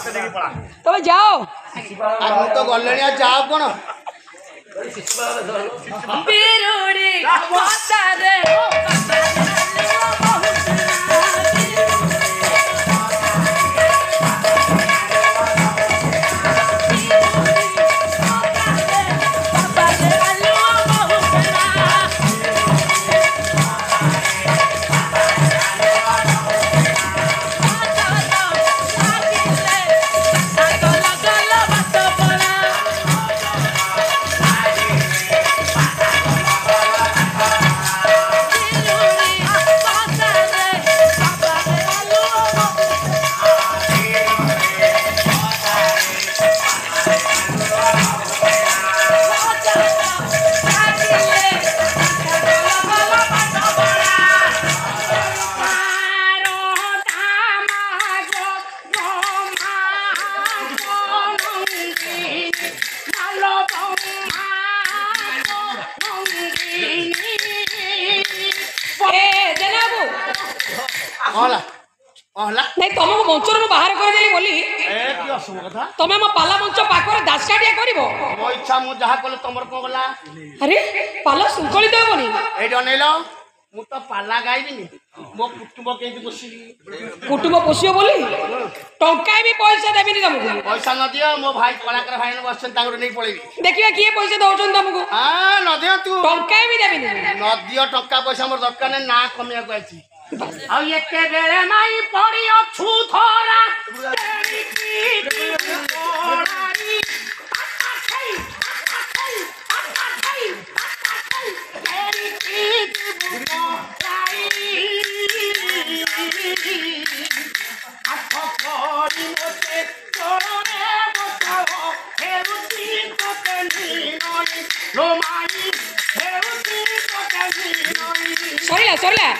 तब जाओ तो गले जाओ कौन नहीं तुमको मंचर मु बाहर कर देली बोली तमे म पाला मंच पाखरे दासकाटिया करिवो मो इच्छा मु जहा कले तमर को गला अरे पाला सुंकली देबोनी ए डनेलो मु तो पाला गाइबिनी मो कुटुंब केति बसी कुटुंब पोसियो बोली टंका भी पैसा देबिनी तुमको पैसा न दियो मो भाई कलाकार भाई बसन तांगरो नै पळेबी देखिबा किए पैसा दउछन तुमको हां न दियो तू टंका भी देबिनी न दियो टंका पैसा मोर दरकार नै ना कमिया को आछि आ एते बेले माई पड़ियो छु थोरा तेरी की ओरानी तेरी की बुराई आखोरी मोते तोरे बसाओ हेउती कोतनी नई लो माई हेउती कोतनी नई सरिला